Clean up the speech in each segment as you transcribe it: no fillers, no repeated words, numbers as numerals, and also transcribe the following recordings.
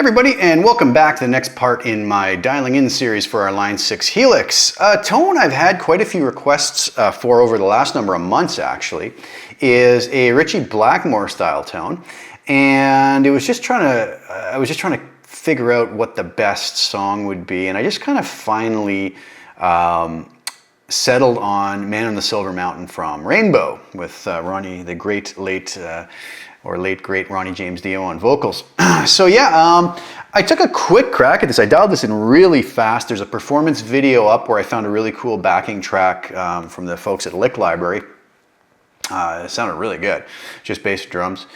everybody, and welcome back to the next part in my dialing in series for our Line 6 Helix. A tone I've had quite a few requests for over the last number of months actually is a Ritchie Blackmore style tone, and I was just trying to figure out what the best song would be, and I just kind of finally settled on Man on the Silver Mountain from Rainbow with Ronnie, the late great Ronnie James Dio on vocals. So yeah, I took a quick crack at this. I dialed this in really fast. There's a performance video up where I found a really cool backing track from the folks at Lick Library. It sounded really good, just bass drums.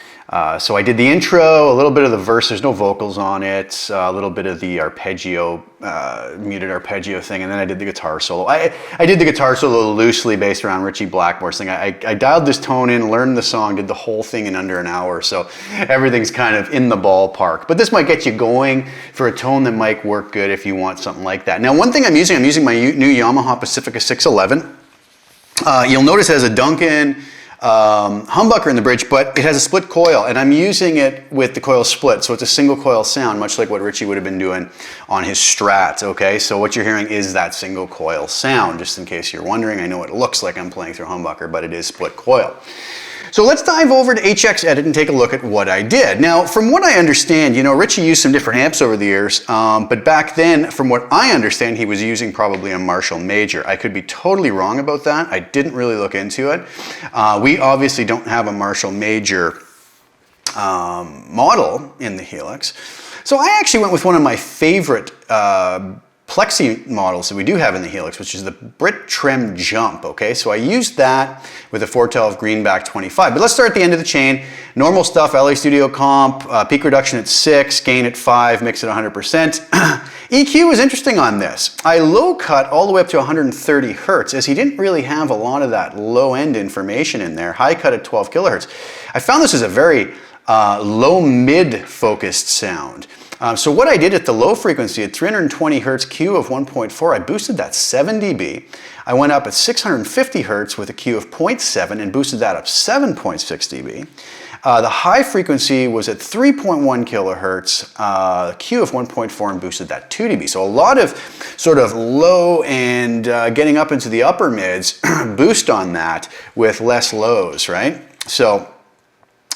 So I did the intro, a little bit of the verse, there's no vocals on it, a little bit of the arpeggio, muted arpeggio thing, and then I did the guitar solo. I did the guitar solo loosely based around Ritchie Blackmore's thing. I dialed this tone in, learned the song, did the whole thing in under an hour, so everything's kind of in the ballpark. But this might get you going for a tone that might work good if you want something like that. Now, one thing I'm using my new Yamaha Pacifica 611. You'll notice it has a Duncan humbucker in the bridge, but it has a split coil, and I'm using it with the coil split, so it's a single coil sound, much like what Ritchie would have been doing on his Strat, okay? So what you're hearing is that single coil sound, just in case you're wondering. I know it looks like I'm playing through humbucker, but it is split coil. So let's dive over to HX Edit and take a look at what I did. Now, from what I understand, you know, Ritchie used some different amps over the years, but back then, from what I understand, he was using probably a Marshall Major. I could be totally wrong about that. I didn't really look into it. We obviously don't have a Marshall Major model in the Helix. So I actually went with one of my favorite Plexi models that we do have in the Helix, which is the Brit Trem Jump, okay? So I used that with a 412 Greenback 25. But let's start at the end of the chain. Normal stuff, LA Studio comp, peak reduction at 6, gain at 5, mix at 100%. EQ was interesting on this. I low cut all the way up to 130 hertz, as he didn't really have a lot of that low end information in there. High cut at 12 kilohertz. I found this was a very low mid focused sound. So what I did at the low frequency at 320 hertz Q of 1.4, I boosted that 7 dB. I went up at 650 hertz with a Q of 0.7 and boosted that up 7.6 dB. The high frequency was at 3.1 kilohertz, Q of 1.4, and boosted that 2 dB. So a lot of sort of low and getting up into the upper mids boost on that with less lows, right? So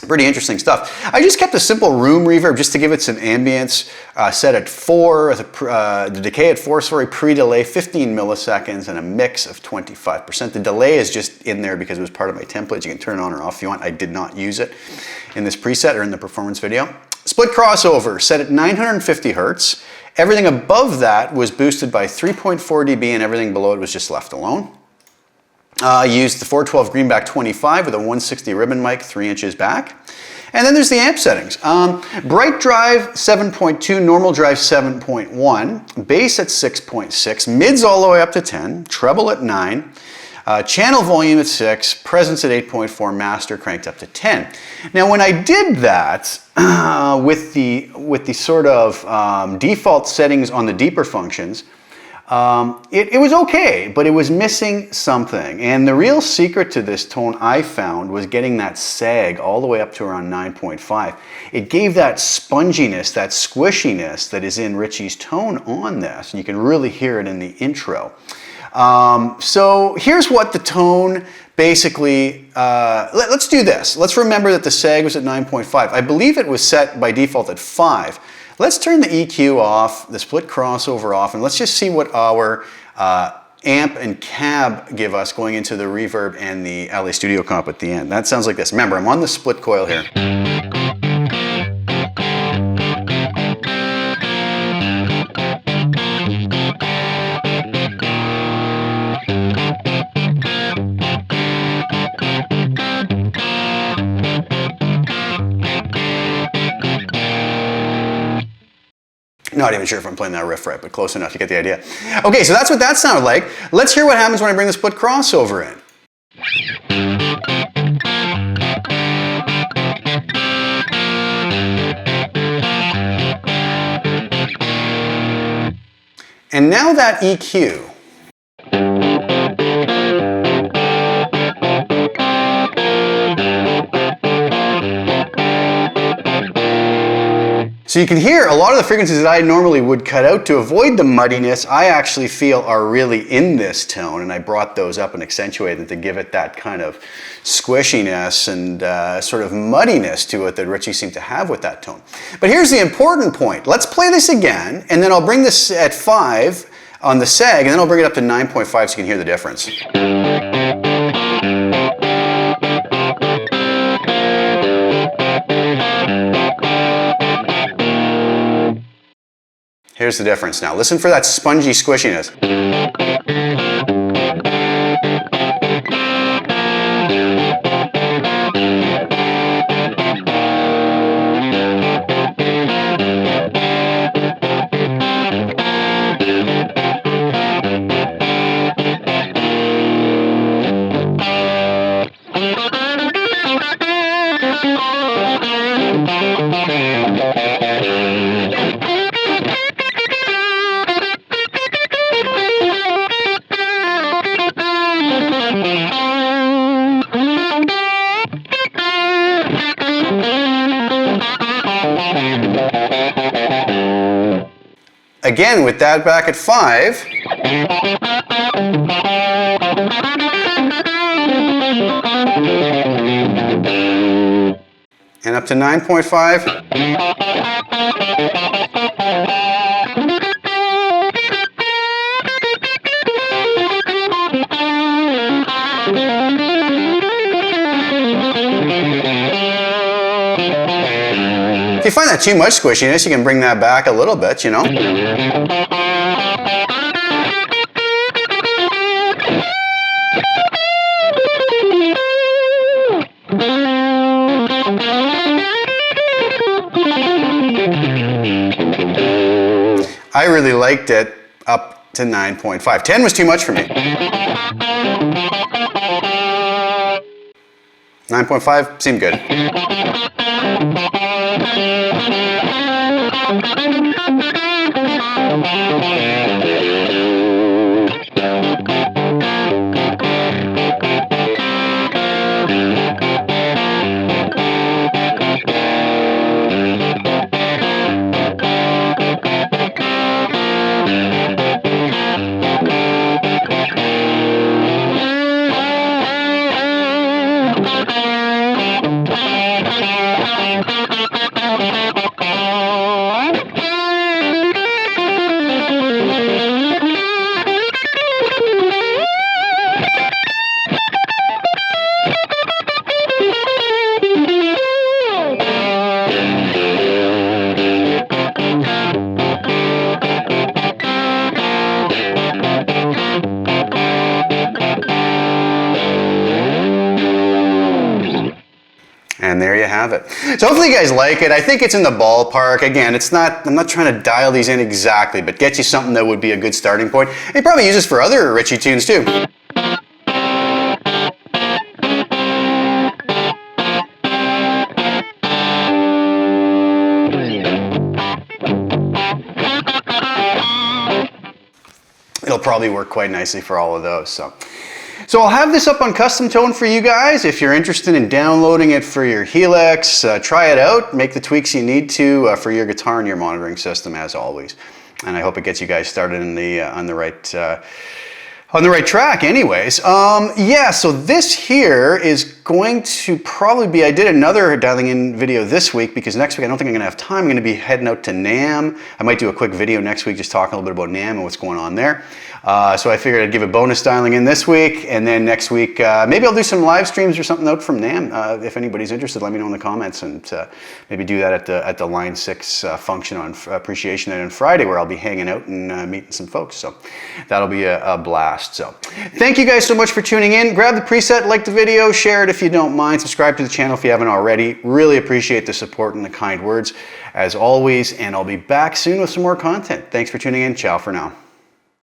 pretty interesting stuff. I just kept a simple room reverb just to give it some ambience, set at 4, the decay at 4, sorry, pre-delay 15 milliseconds, and a mix of 25%. The delay is just in there because it was part of my template. You can turn it on or off if you want. I did not use it in this preset or in the performance video. Split crossover, set at 950 hertz. Everything above that was boosted by 3.4 dB, and everything below it was just left alone. I used the 412 Greenback 25 with a 160 ribbon mic 3 inches back. And then there's the amp settings. Bright drive 7.2, normal drive 7.1, bass at 6.6, mids all the way up to 10, treble at 9, channel volume at 6, presence at 8.4, master cranked up to 10. Now when I did that with the sort of default settings on the deeper functions, it was okay, but it was missing something. And the real secret to this tone I found was getting that sag all the way up to around 9.5. It gave that sponginess, that squishiness that is in Ritchie's tone on this, and you can really hear it in the intro. So here's what the tone basically, let's do this. Let's remember that the sag was at 9.5. I believe it was set by default at 5. Let's turn the EQ off, the split crossover off, and let's just see what our amp and cab give us going into the reverb and the LA Studio comp at the end. That sounds like this. Remember, I'm on the split coil here. Not even sure if I'm playing that riff right, but close enough, you get the idea. Okay, so that's what that sounded like. Let's hear what happens when I bring the split crossover in. And now that EQ. So you can hear a lot of the frequencies that I normally would cut out to avoid the muddiness, I actually feel are really in this tone, and I brought those up and accentuated them to give it that kind of squishiness and sort of muddiness to it that Ritchie seemed to have with that tone. But here's the important point. Let's play this again, and then I'll bring this at 5 on the sag, and then I'll bring it up to 9.5 so you can hear the difference. Here's the difference now. Listen for that spongy squishiness. Again, with that back at 5. And up to 9.5. If you find that too much squishiness, you can bring that back a little bit, you know. I really liked it up to 9.5. 10 was too much for me. 9.5 seemed good. And there you have it. So hopefully you guys like it. I think it's in the ballpark. Again, I'm not trying to dial these in exactly, but get you something that would be a good starting point. You probably use this for other Ritchie tunes too. It'll probably work quite nicely for all of those. So I'll have this up on Custom Tone for you guys. If you're interested in downloading it for your Helix, try it out. Make the tweaks you need to for your guitar and your monitoring system, as always. And I hope it gets you guys started in on the right track anyways. Yeah, so this here is going to probably be, I did another dialing in video this week because next week I don't think I'm gonna have time. I'm gonna be heading out to NAMM. I might do a quick video next week just talking a little bit about NAMM and what's going on there. So I figured I'd give a bonus dialing in this week, and then next week, maybe I'll do some live streams or something out from NAMM. If anybody's interested, let me know in the comments, and maybe do that at the Line 6 function on Appreciation Night on Friday, where I'll be hanging out and meeting some folks. So that'll be a blast. So thank you guys so much for tuning in. Grab the preset, like the video, share it if you don't mind, subscribe to the channel if you haven't already. Really appreciate the support and the kind words as always, and I'll be back soon with some more content. Thanks for tuning in. Ciao for now.